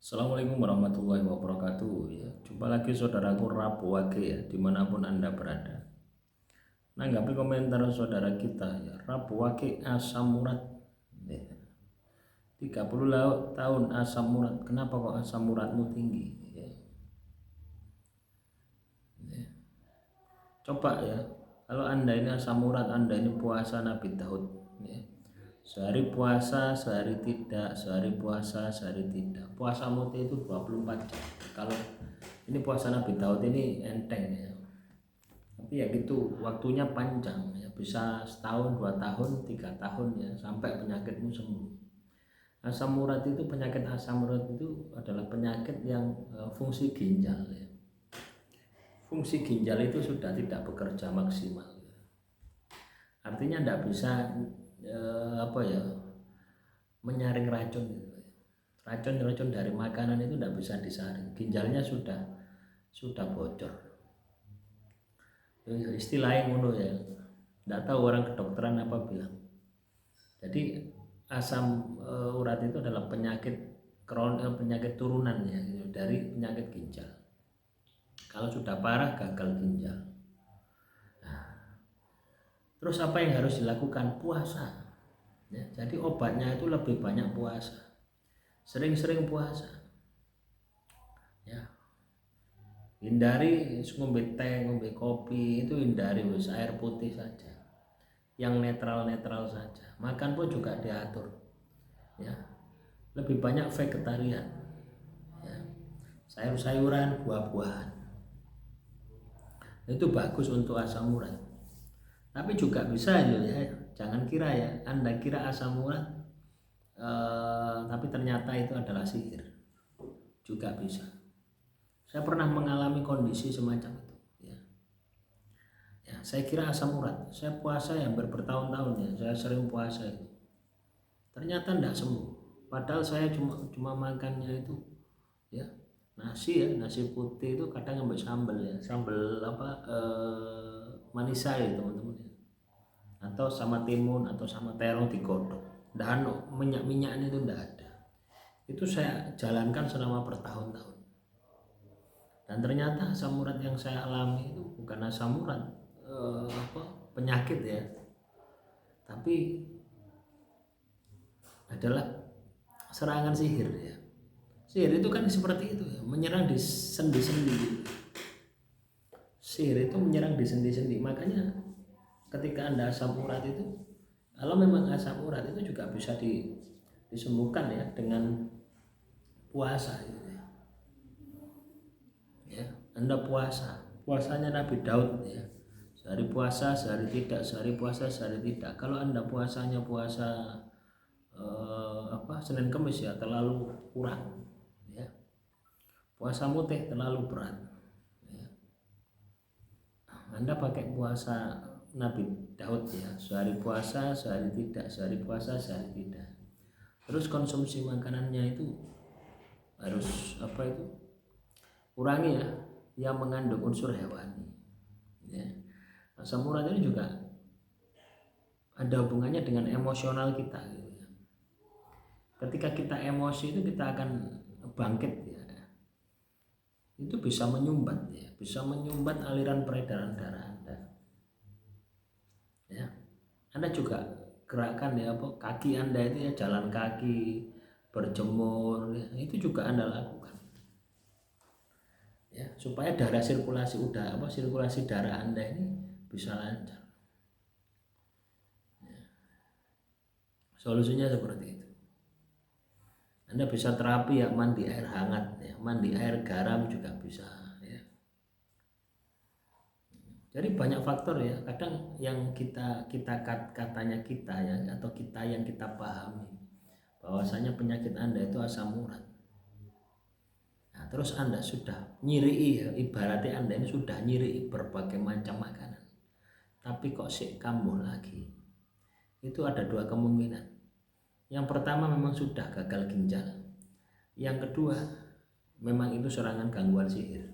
Assalamualaikum warahmatullahi wabarakatuh ya. Jumpa lagi saudaraku Rabu Wage ya, dimanapun Anda berada. Nanggapi komentar saudara kita ya, Rabu Wage asam urat ya. 30 tahun asam urat, kenapa kok asam uratmu tinggi ya. Ya. Coba ya, kalau Anda ini asam urat, Anda ini puasa Nabi Daud ya. Sehari puasa, sehari tidak, sehari puasa, sehari tidak. Puasa muti itu 24 jam. Kalau ini puasa Nabi Daud ini enteng ya. Tapi ya gitu, waktunya panjang ya. Bisa setahun, 2 tahun, 3 tahun ya, sampai penyakitmu sembuh. Asam urat itu, penyakit asam urat itu adalah penyakit yang fungsi ginjal ya. Fungsi ginjal itu sudah tidak bekerja maksimal. Artinya tidak bisa menyaring racun gitu. Racun dari makanan itu tidak bisa disaring, ginjalnya sudah bocor. Istilahnya ngono ya, tidak tahu orang kedokteran apa bilang. Jadi asam urat itu adalah penyakit penyakit turunan ya, gitu, dari penyakit ginjal. Kalau sudah parah gagal ginjal. Terus apa yang harus dilakukan? Puasa ya, jadi obatnya itu lebih banyak puasa, sering-sering puasa ya. Hindari ngombe teh, ngombe kopi, itu hindari, wis air putih saja, yang netral-netral saja. Makan pun juga diatur ya, lebih banyak vegetarian ya, sayur-sayuran, buah-buahan, itu bagus untuk asam urat. Tapi juga bisa ya, jangan kira ya, Anda kira asam urat tapi ternyata itu adalah sihir, juga bisa. Saya pernah mengalami kondisi semacam itu ya. Ya, saya kira asam urat, saya puasa ya bertahun-tahun ya, saya sering puasa itu, ternyata tidak sembuh. Padahal saya cuma makannya itu ya, nasi putih itu kadang ambil sambal ya, sambal manisa ya teman-teman ya, atau sama timun atau sama terong digodok, dan minyak-minyaknya itu tidak ada. Itu saya jalankan selama bertahun-tahun, dan ternyata asam urat yang saya alami itu bukan asam urat penyakit ya, tapi adalah serangan sihir ya. Sihir itu kan seperti itu ya, menyerang di sendi-sendi. Sihir itu menyerang di sendi-sendi. Makanya ketika Anda asam urat itu, kalau memang asam urat itu juga bisa disembuhkan ya dengan puasa gitu ya. Ya, Anda puasanya Nabi Daud ya. Sehari puasa, sehari tidak, sehari puasa, sehari tidak. Kalau Anda puasanya puasa Senin Kamis ya, terlalu kurang ya. Puasa mutih terlalu berat ya. Anda pakai puasa Nabi Daud ya, sehari puasa, sehari tidak, sehari puasa, sehari tidak. Terus konsumsi makanannya itu harus kurangi ya, yang mengandung unsur hewani ya. Asam urat ini juga ada hubungannya dengan emosional kita gitu ya. Ketika kita emosi itu kita akan bangkit ya, itu bisa menyumbat ya, bisa menyumbat aliran peredaran darah Anda ya. Anda juga gerakan ya, kaki Anda itu ya, jalan kaki, berjemur ya, itu juga Anda lakukan ya, supaya sirkulasi darah Anda ini bisa lancar ya. Solusinya seperti itu. Anda bisa terapi ya, mandi air hangat ya, mandi air garam juga bisa ya. Jadi banyak faktor ya, kadang yang katanya kita ya, atau kita yang kita pahami bahwasanya penyakit Anda itu asam urat. Nah, terus Anda sudah nyiri ya, ibaratnya Anda ini sudah nyiri berbagai macam makanan, tapi kok sih kambuh lagi. Itu ada dua kemungkinan. Yang pertama memang sudah gagal ginjal. Yang kedua memang itu serangan gangguan sihir.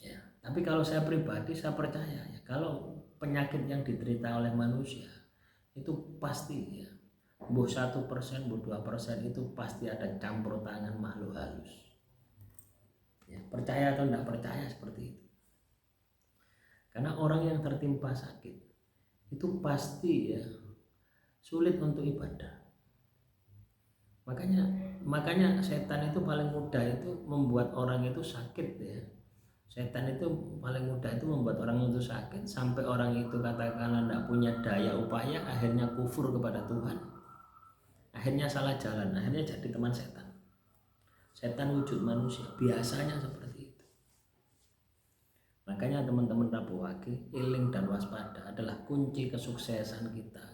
Ya, tapi kalau saya pribadi, saya percaya ya, kalau penyakit yang diderita oleh manusia itu pasti ya, Mbuh 1%, mbuh 2% itu pasti ada campur tangan makhluk halus. Ya, percaya atau tidak percaya seperti itu. Karena orang yang tertimpa sakit itu pasti ya sulit untuk ibadah. Makanya setan itu paling mudah itu membuat orang itu sakit ya. Setan itu paling mudah itu membuat orang itu sakit sampai orang itu katakanlah tidak punya daya upaya, akhirnya kufur kepada Tuhan, akhirnya salah jalan, akhirnya jadi teman setan. Setan wujud manusia biasanya seperti itu. Makanya teman-teman Rabu Wage, eling dan waspada adalah kunci kesuksesan kita.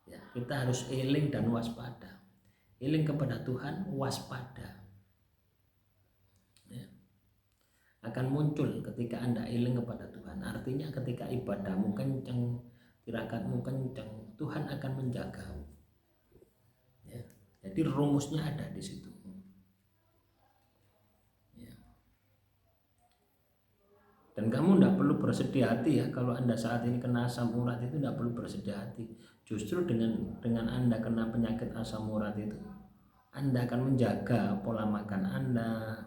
Ya, kita harus eling dan waspada. Eling kepada Tuhan, waspada. Ya. Akan muncul ketika Anda eling kepada Tuhan. Artinya ketika ibadahmu kenceng, tirakatmu kenceng, Tuhan akan menjagamu. Ya. Jadi rumusnya ada di situ. Ya. Dan kamu tidak perlu bersedih hati ya kalau Anda saat ini kena asam urat, itu tidak perlu bersedih hati. Justru dengan Anda kena penyakit asam urat itu, Anda akan menjaga pola makan Anda,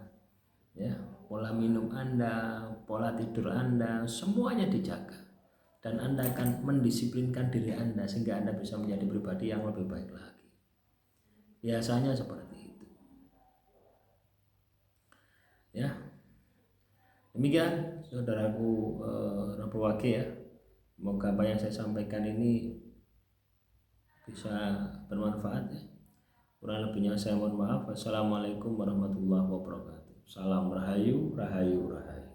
ya, pola minum Anda, pola tidur Anda, semuanya dijaga. Dan Anda akan mendisiplinkan diri Anda sehingga Anda bisa menjadi pribadi yang lebih baik lagi. Biasanya seperti itu. Ya. Demikian saudaraku Rabu Wage ya. Semoga apa yang saya sampaikan ini bisa bermanfaat ya. Kurang lebihnya saya mohon maaf. Wassalamualaikum warahmatullahi wabarakatuh. Salam rahayu, rahayu, rahayu.